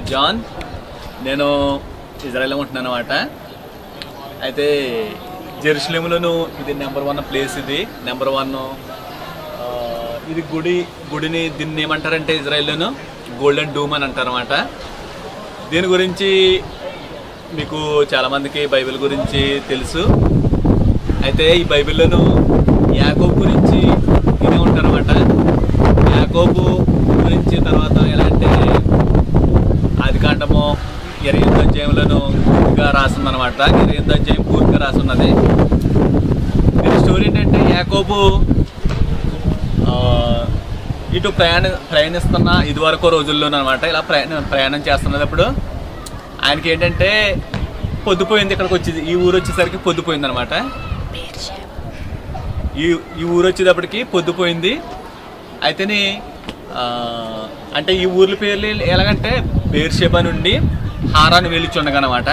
పేరు జాన్. నేను ఇజ్రాయెల్లో ఉంటున్నాను అన్నమాట. అయితే జెరూసలేంలోను ఇది నెంబర్ 1 ప్లేస్. ఇది నెంబర్ 1. ఇది గుడిని దీన్ని ఏమంటారంటే ఇజ్రాయెల్లోను గోల్డెన్ డూమ్ అని అంటారు అన్నమాట. దీని గురించి మీకు చాలామందికి బైబిల్ గురించి తెలుసు. అయితే ఈ బైబిల్లోను యాకోబు గురించి ఇదే ఉంటారన్నమాట. యాకోబు గురించి తర్వాత ఎలా అంటే ఆదికాండము 28వ అధ్యాయంలోను పూర్తిగా రాసిందనమాట. 28వ అధ్యాయం పూర్తిగా రాసున్నది. దీని స్టోరీ ఏంటంటే యాకోబు ఇటు ప్రయాణిస్తున్న ఇదివరకు రోజుల్లోనమాట. ఇలా ప్రయాణం చేస్తున్నప్పుడు ఆయనకి ఏంటంటే పొద్దుపోయింది. ఇక్కడికి వచ్చేది ఈ ఊరు వచ్చేసరికి పొద్దుపోయింది అనమాట. ఈ ఊరు వచ్చేటప్పటికి పొద్దుపోయింది. అయితేనే అంటే ఈ ఊర్ల పేర్లు ఎలాగంటే బేర్షెబా నుండి హారాను వెళ్ళిచుండగా అనమాట.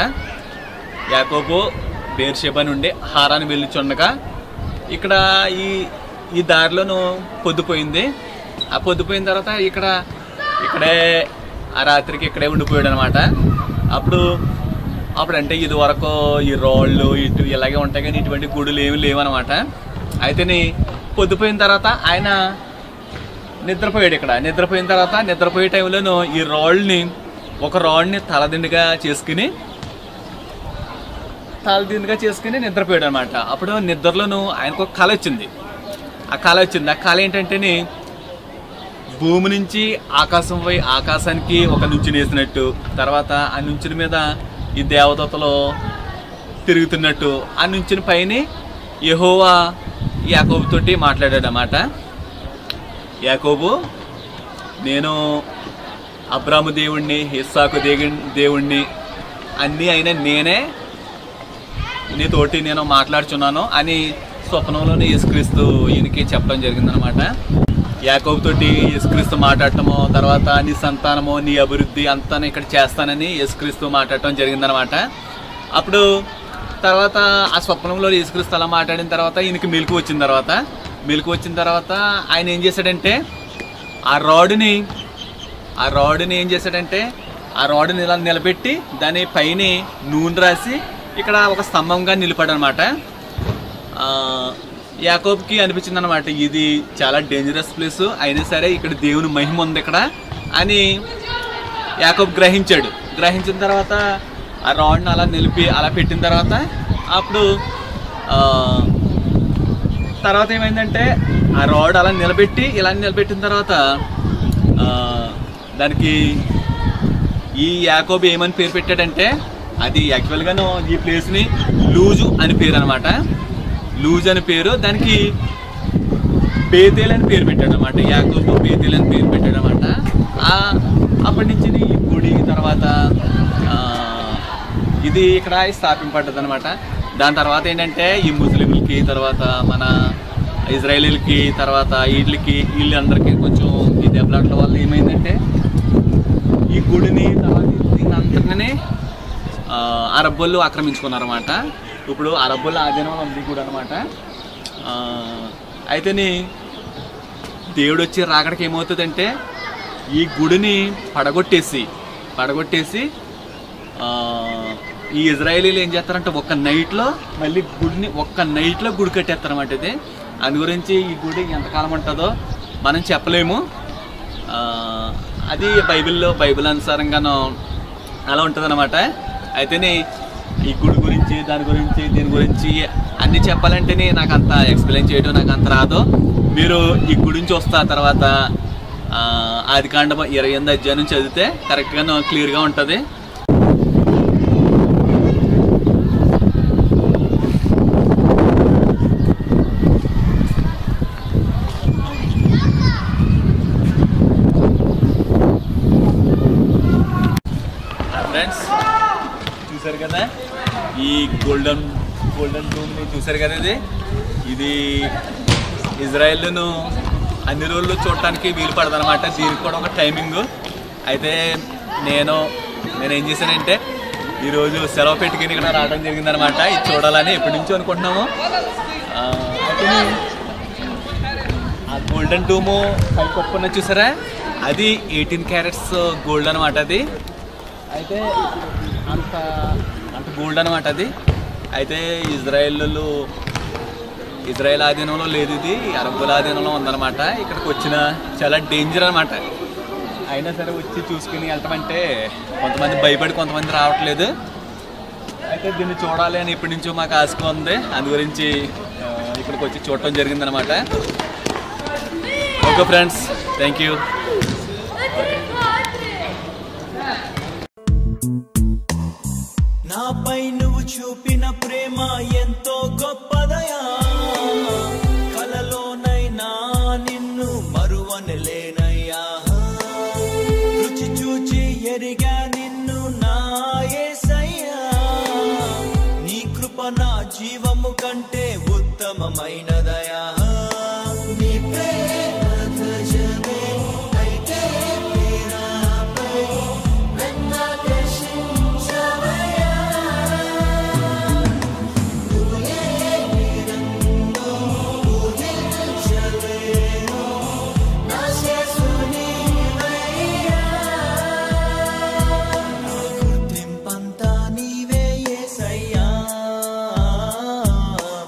యాకోబు బేర్షెబా నుండి హారాను వెళ్ళిచుండగా ఇక్కడ ఈ దారిలోనూ పొద్దుపోయింది. ఆ పొద్దుపోయిన తర్వాత ఇక్కడే ఆ రాత్రికి ఇక్కడే ఉండిపోయాడు అనమాట. అప్పుడు అంటే ఇది వరకు ఈ రాళ్ళు ఇటు ఇలాగే ఉంటాయి కానీ ఇటువంటి గుడులు ఏమి లేవన్నమాట. అయితేనే పొద్దుపోయిన తర్వాత ఆయన నిద్రపోయాడు. ఇక్కడ నిద్రపోయిన తర్వాత నిద్రపోయే టైంలోనూ ఈ ఒక రాడ్ని తలదిండుగా చేసుకుని నిద్రపోయాడు అనమాట. అప్పుడు నిద్రలోనూ ఆయనకు ఒక కళ వచ్చింది. ఆ కళ ఏంటంటే భూమి నుంచి ఆకాశానికి ఒక నుంచుని వేసినట్టు, తర్వాత ఆ నుంచుని మీద ఈ దేవదూతలు తిరుగుతున్నట్టు, ఆ నుంచుని పైన యెహోవా యాకోబుతోటి మాట్లాడాడు అన్నమాట. యాకోబు, నేను అబ్రాము దేవుణ్ణి, ఇస్సాకు దేవుణ్ణి అన్నీ అయినా నేనే నీతోటి నేను మాట్లాడుచున్నాను అని స్వప్నంలోనే యేసుక్రీస్తు ఈయనకి చెప్పడం జరిగిందనమాట. యాకోబుతోటి యేసుక్రీస్తు మాట్లాడటము, తర్వాత నీ సంతానము నీ అభివృద్ధి అంతా ఇక్కడ చేస్తానని యేసుక్రీస్తు మాట్లాడటం జరిగిందనమాట. అప్పుడు తర్వాత ఆ స్వప్నంలో యేసుక్రీస్తు అలా మాట్లాడిన తర్వాత ఈయనకి మెలకు వచ్చిన తర్వాత ఆయన ఏం చేశాడంటే ఆ రాడ్డుని ఇలా నిలబెట్టి దాని పైన నూనె రాసి ఇక్కడ ఒక స్తంభంగా నిలిపాడనమాట. యాకోబుకి అనిపించింది అనమాట, ఇది చాలా డేంజరస్ ప్లేస్, అయినా సరే ఇక్కడ దేవుని మహిమ ఉంది ఇక్కడ అని యాకోబు గ్రహించిన తర్వాత ఆ రాడ్ని అలా నిలిపి అలా పెట్టిన తర్వాత అప్పుడు తర్వాత ఏమైందంటే ఆ రాడ్ అలా నిలబెట్టిన తర్వాత దానికి ఈ యాకోబు ఏమని పేరు పెట్టాడంటే, అది యాక్చువల్గాను ఈ ప్లేస్ని లూజు అని పేరు అనమాట. లూజ్ అని పేరు, దానికి బేతేల్ అని పేరు పెట్టాడు అనమాట. యాకోబు బేతేల్ అని పేరు పెట్టాడు అనమాట. అప్పటి నుంచి ఈ గుడి తర్వాత ఇది ఇక్కడ స్థాపింపడ్డది అనమాట. దాని తర్వాత ఏంటంటే ఈ ముస్లింలకి, తర్వాత మన ఇజ్రాయేలీలకి, తర్వాత వీళ్ళందరికీ కొంచెం ఈ దెబ్బలాట్ల వల్ల ఏమైందంటే ఈ గుడిని తర్వాత దీని అంతటినీ అరబ్ వాళ్ళు ఆక్రమించుకున్నారన్నమాట. ఇప్పుడు అరబ్ వాళ్ళు ఆధీనంలో ఉంది గుడి అనమాట. అయితేనే దేవుడు వచ్చి రాకడికి ఏమవుతుందంటే ఈ గుడిని పడగొట్టేసి ఈ ఇజ్రాయేలీలు ఏం చేస్తారంటే ఒక్క నైట్లో గుడి కట్టేస్తారన్నమాట. ఇది అందు గురించి ఈ గుడి ఎంతకాలం ఉంటుందో మనం చెప్పలేము. అది బైబిల్ అనుసారంగానూ అలా ఉంటుంది అన్నమాట. అయితేనే ఈ గుడి గురించి దీని గురించి అన్నీ చెప్పాలంటేనే నాకు అంత ఎక్స్ప్లెయిన్ చేయడం నాకు అంత రాదు. మీరు ఈ గురించి వస్తా తర్వాత ఆదికాండం 28వ అధ్యాయం నుంచి చదివితే కరెక్ట్గా క్లియర్గా ఉంటుంది. ఫ్రెండ్స్, చూసారు కదా ఈ గోల్డెన్ డూమ్ని చూసారు కదా. ఇది ఇజ్రాయెల్ను అన్ని రోజులు చూడటానికి వీలు పడదనమాట. దీనికి కూడా ఒక టైమింగ్. అయితే నేను ఏం చేశానంటే ఈరోజు సెలవు పెట్టుకుని ఇక్కడ రావడం జరిగిందనమాట. ఇది చూడాలని ఎప్పటి నుంచో అనుకుంటున్నాము. అయితే ఆ గోల్డెన్ డూము పైకొప్పున్న చూసారా, అది 18 క్యారెట్స్ గోల్డ్ అనమాట. అది అయితే అంత అంత గోల్డ్ అనమాట అది. అయితే ఇజ్రాయెల్ ఆధీనంలో లేదు, ఇది అరబ్బుల ఆధీనంలో ఉందన్నమాట. ఇక్కడికి వచ్చిన చాలా డేంజర్ అనమాట. అయినా సరే వచ్చి చూసుకుని వెళ్తామంటే కొంతమంది భయపడి కొంతమంది రావట్లేదు. అయితే దీన్ని చూడాలి అని ఇప్పటి నుంచో మాకు ఆశగా ఉంది. అందు గురించి ఇక్కడికి వచ్చి చూడటం జరిగిందనమాట. Okay friends, thank you. నాపై నువ్వు చూపిన ప్రేమ ఎంతో గొప్పదయా, కలలోనైనా నిన్ను మరువనలేనయ్యా. రుచి చూచి ఎరిగా నిన్ను నా యేసయ్యా, నీ కృప నా జీవము కంటే ఉత్తమమైనదయా. నీ ప్రేమ ధ్వజమే అయితే నాపై నన్నాకర్షించవయ్యా. నువ్వే ఊహించలేను నా యేసునివయ్యా. నా గుర్తింపంతా నీవే యేసయ్యా,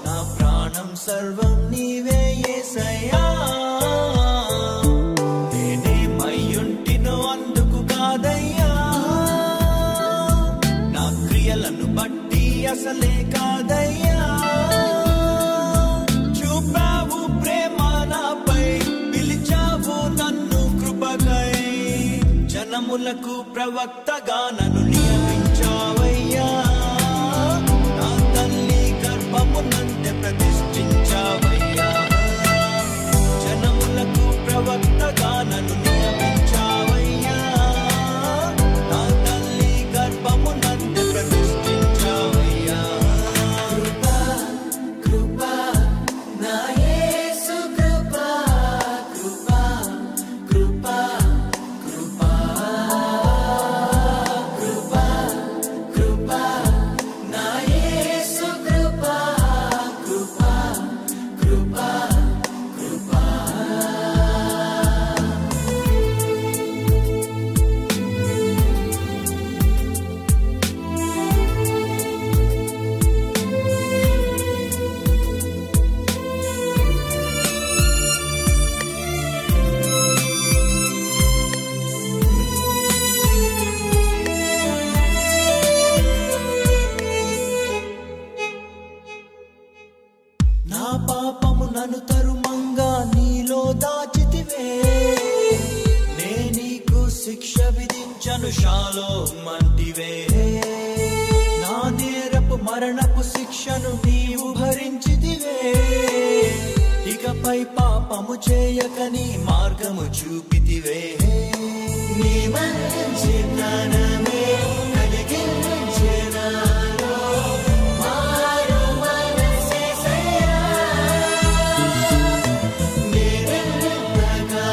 నా ప్రాణం సర్వం నీవే యేసయ్యా. నేనేమయ్యుంటినో అందుకు కాదయ్యా, నా క్రియలను బట్టి అసలే కాదయ్యా. చూపావు ప్రేమ నాపై, పిలిచావు నన్ను కృపకై. జనములకు ప్రవక్తగా నన్ను నియమించావయ్యా, నా తల్లి గర్భమునందే ప్రతిష్ఠించావయ్యా. జనములకు ప్రవక్తగా నన్ను నియమించావయ్యా, నా తల్లి గర్భమునందే ప్రతిష్ఠించావయ్యా. కృపా కృపా నా యేసు కృపా, కృపా కృపా కృపా కృపా కృపా నా యేసు కృపా, కృపా కృపా కృపా. నా పాపము నన్ను తరుమంగా నీలో దాచితివే, నే నీకు శిక్ష విధించను షాలోమ్ అంటివే. నా నేరపు మరణపు శిక్షను నీవు భరించితివే, ఇకపై పాపము చేయకని మార్గము చూపితివే. నీ మంచి జ్ఞానమే కలిగించే నాలో మారు మనసేసయ్యా. నేనెంతగానో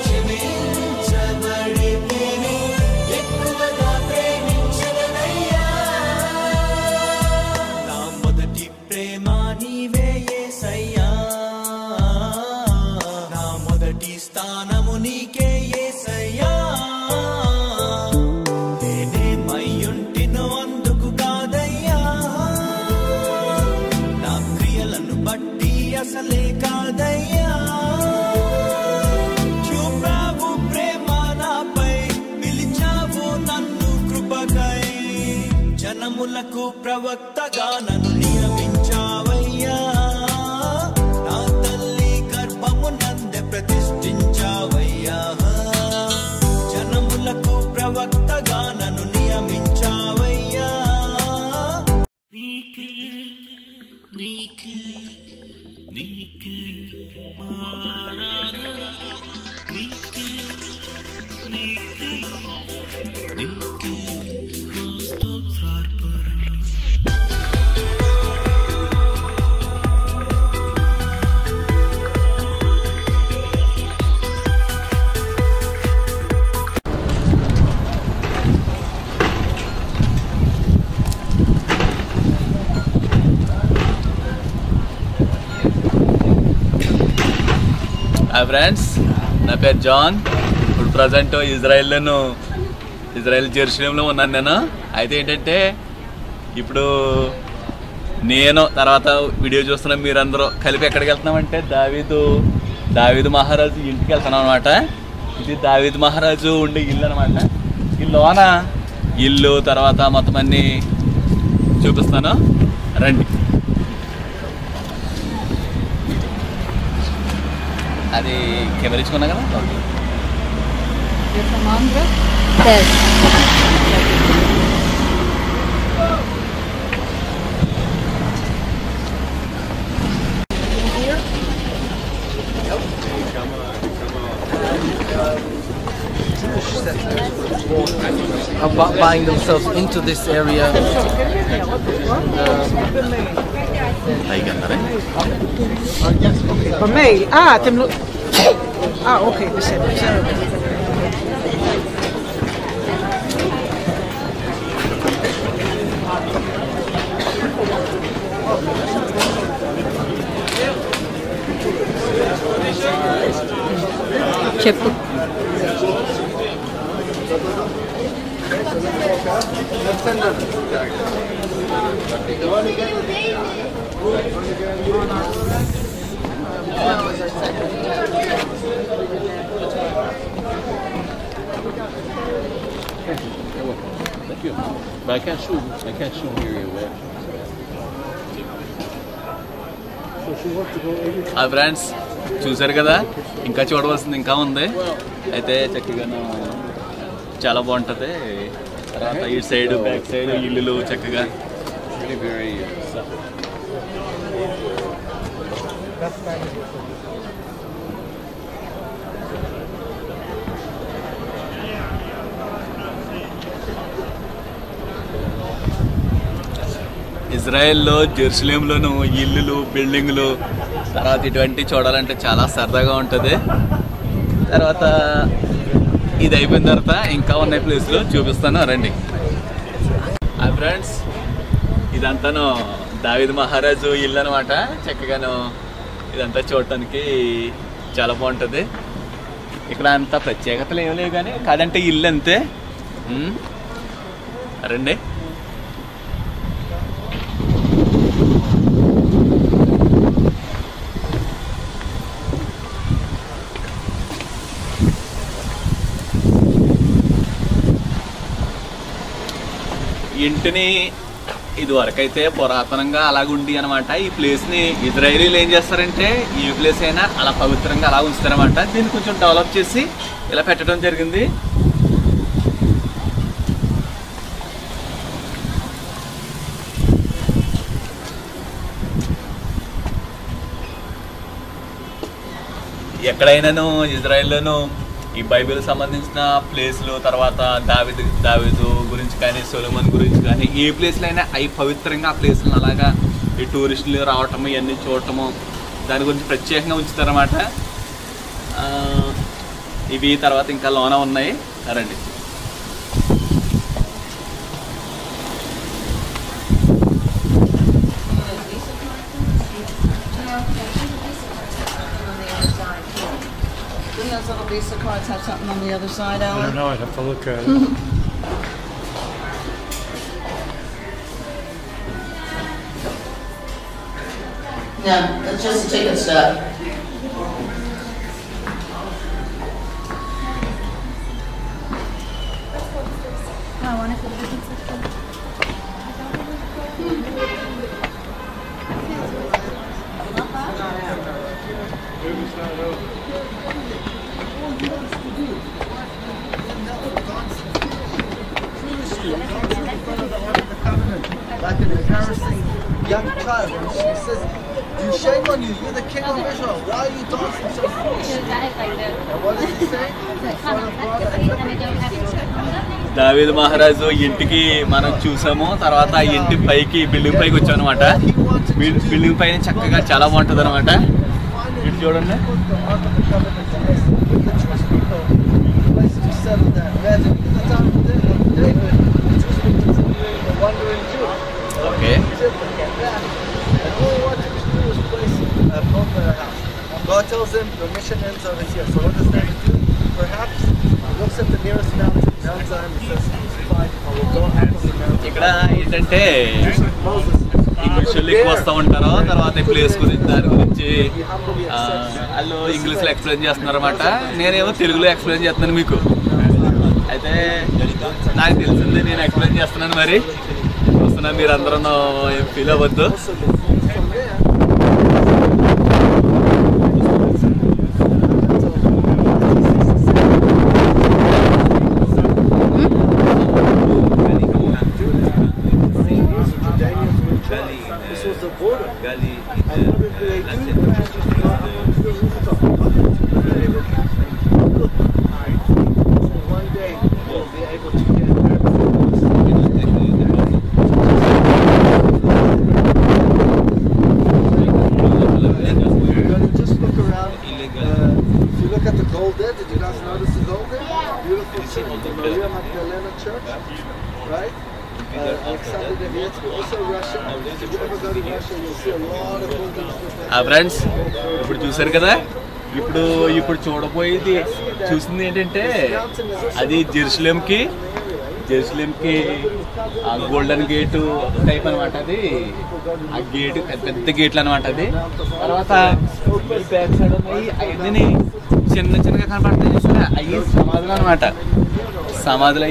క్షమించబడితిని, ఎక్కువగా ప్రేమించదనయ్యా. నా మొదటి ప్రేమ నీవే యేసయ్యా, నా మొదటి స్థానము నీకే యేసయ్యా. నేనేమయ్యుంటినో అందుకు కాదయ్యా, నా క్రియలను బట్టి అసలే కాదయ్యా. చూపావు ప్రేమ నాపై, పిలిచావు నన్ను కృపకై. జనములకు ప్రవక్తగా నన్ను నియమించావయ్యా, నా తల్లి గర్భమునందే ప్రతిష్ఠించావయ్యా. జనములకు ప్రవక్తగా నన్ను నియమించావయ్యా. హాయ్ ఫ్రెండ్స్, నా పేరు జాన్. ఇప్పుడు ప్రజెంట్ ఇజ్రాయెల్లోను ఇజ్రాయెల్ జెరూసలేంలో ఉన్నాను నేను. అయితే ఏంటంటే ఇప్పుడు నేను తర్వాత వీడియో చూస్తున్న మీరందరూ కలిపి ఎక్కడికి వెళ్తున్నామంటే దావీదు మహారాజు ఇంటికి వెళ్తున్నాం అనమాట. ఇది దావీదు మహారాజు ఉండే ఇల్లు అనమాట. ఈ లోన ఇల్లు తర్వాత మొత్తం అన్నీ చూపిస్తాను రండి. అది కెమెరా ఇచ్చుకున్నా కదా. Buying themselves into this area. For me? Okay. చెప్పు. Thank you. But I can't show here your way. ఆ ఫ్రెండ్స్ చూసారు కదా, ఇంకా చూడవలసింది ఇంకా ఉంది. అయితే చక్కగా చాలా బాగుంటుంది. తర్వాత ఈ సైడ్ బ్యాక్ సైడ్ ఇల్లులు చక్కగా Very ఇజ్రాయెల్లో జెరూసలేంలోను ఇల్లులు బిల్డింగులు తర్వాత ఇటువంటి చూడాలంటే చాలా సరదాగా ఉంటుంది. తర్వాత ఇది అయిపోయిన తర్వాత ఇంకా ఉన్న ప్లేస్లు చూపిస్తాను రండి. హాయ్ ఫ్రెండ్స్, ఇదంతాను దావీదు మహారాజు ఇల్లు అనమాట. చక్కగాను ఇదంతా చూడటానికి చాలా బాగుంటుంది. ఇక్కడ అంత ప్రత్యేకతలు ఏమి లేవు కానీ కాదంటే ఇల్లు అంతే. రండి. ఇంటిని ఇది వరకైతే పురాతనంగా అలాగుండి అనమాట. ఈ ప్లేస్ని ఇజ్రాయేలీలు ఏం చేస్తారంటే ఈ ప్లేస్ అయినా అలా పవిత్రంగా అలా ఉంచుతారనమాట. దీన్ని కొంచెం డెవలప్ చేసి ఇలా పెట్టడం జరిగింది. ఎక్కడైనాను ఇజ్రాయెల్లోనూ ఈ బైబిల్ సంబంధించిన ప్లేస్లు తర్వాత దావీదు గురించి కానీ సొలొమోన్ గురించి కానీ ఏ ప్లేస్లో అయినా అవి పవిత్రంగా ఆ ప్లేస్లను అలాగా ఈ టూరిస్టులు రావటము ఇవన్నీ చూడటము దాని గురించి ప్రత్యేకంగా ఉంచుతారన్నమాట. ఇవి తర్వాత ఇంకా లోన ఉన్నాయి రండి. Those little Visa cards have something on the other side, Alan? I don't know. I'd have to look at it. Yeah, it's just a ticket stub. Like an embarrassing young child, and she says, "You shame on you! You're the king of Israel. Why are you dancing so foolish?" And what does he say? Son of God, I దావీదు మహారాజు ఇంటికి మనం చూసాము. తర్వాత ఆ ఇంటి పైకి building పైకి వచ్చాం అనమాట. బిల్డింగ్ పైన చక్కగా చాలా బాగుంటుంది అనమాట. ఇటు చూడండి. Okay. God tells him the mission ends over here. So what does that do? Perhaps looks at the nearest mountain, Mount Zion, and says, fine, I will go up on the mountain. ఇక్కడ ఏంటంటే Moses, English వాళ్ళు ఎక్కువ వస్తూ ఉంటారు. తర్వాత ఈ place గురించి దాని గురించి వాళ్ళు ఇంగ్లీష్లో ఎక్స్ప్లెయిన్ చేస్తున్నారు అనమాట. నేనేమో తెలుగులో ఎక్స్ప్లెయిన్ చేస్తున్నాను మీకు. అయితే నాకు తెలిసింది నేను ఎక్స్ప్లెయిన్ చేస్తున్నాను. మరి చూస్తున్నా మీరు అందరూ ఫీల్ అవ్వద్దు. this was the border. And what did they do? The rooftop. So one day we'll be able to get just look around. If you look at the gold there, did you guys notice the gold there? Beautiful church, the Maria Magdalena Church, right? Alexander Nevsky, also Russia. If you ever go to Russia, you'll see a lot of buildings with that. Friends ఇప్పుడు చూసారు కదా. ఇప్పుడు చూడబోయేది చూసింది ఏంటంటే అది జెరూసలేంకి ఆ golden gate type అనమాట. అది ఆ గేట్ పెద్ద గేట్లు అనమాట. అది తర్వాత బ్యాక్ సైడ్ ఉన్నాయి అవన్నీ చిన్నగా కనపడతాయి. చూసారా అవి సమాధులు అనమాట. సమాధులు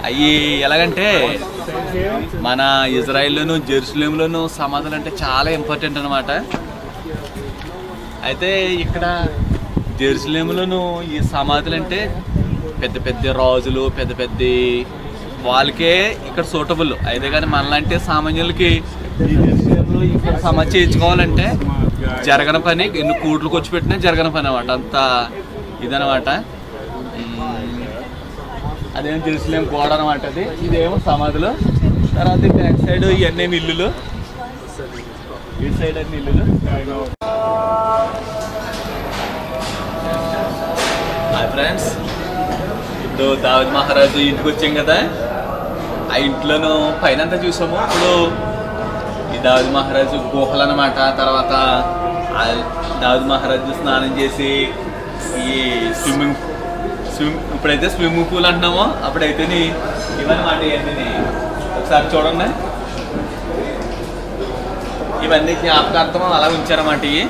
అవి ఎలాగంటే మన ఇజ్రాయిల్లోను జెరూసలేంలోను సమాధులు అంటే చాలా ఇంపార్టెంట్ అనమాట. అయితే ఇక్కడ జెరూసలేంలోను ఈ సమాధులు అంటే పెద్ద పెద్ద రాజులు పెద్ద వాళ్ళకే ఇక్కడ సూటబుల్. అయితే కానీ మనలాంటి సామాన్యులకి ఈ జెరూసలేంలో ఇక్కడ సమాధి చేయించుకోవాలంటే జరగని పని. ఎన్ని కోట్లు ఖర్చు పెట్టినా జరగని పని అనమాట. అంత ఇదనమాట. అదేమో జెరూసలేం గోడ అనమాట. అది ఇదేమో సమాధులు. తర్వాత బ్యాక్ సైడ్ ఇవన్నీ ఇల్లులు. ఈ సైడ్ అన్ని ఇల్లులు. హాయ్ ఫ్రెండ్స్, ఇప్పుడు దావీద్ మహారాజు ఇంటికి వచ్చాం కదా. ఆ ఇంట్లోనూ పైన అంతా చూసాము. ఇప్పుడు ఈ దావీద్ మహారాజు గుహలు అనమాట. తర్వాత దావీద్ మహారాజు స్నానం చేసి ఈ ఇప్పుడైతే స్విమ్మింగ్ పూల్ అంటున్నామో అప్పుడైతే ఇవన్నమాట. ఇవన్నీ ఒకసారి చూడండి. ఇవన్నీ జ్ఞాపకార్థం అలా ఉంచారన్నమాట. ఇవి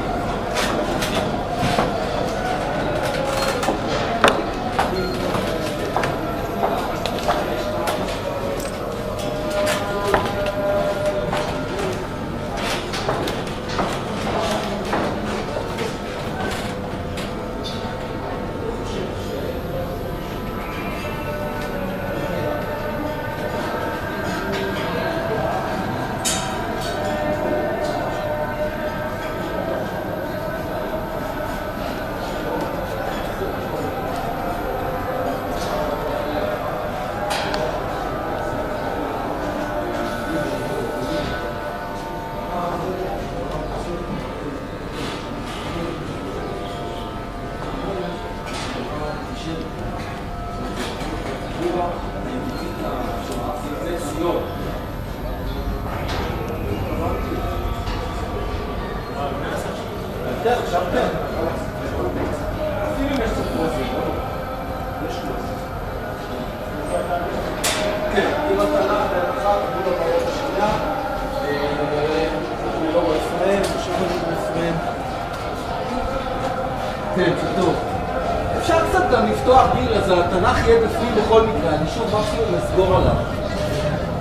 אפשר קצת גם לפתוח ביר, אז התנ"ך יהיה בפנים בכל מקרה, אני שוב מקסימום לסגור עליו.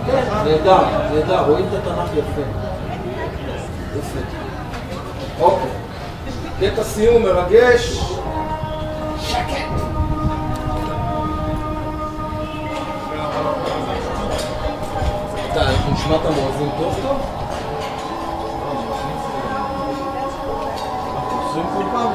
כן, נהדר, רואים את התנ"ך יפה. יפה. אוקיי. קטע סיום מרגש. שקט. נשמע את המואזין טוב טוב? עושים כל פעם?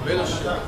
בין השטח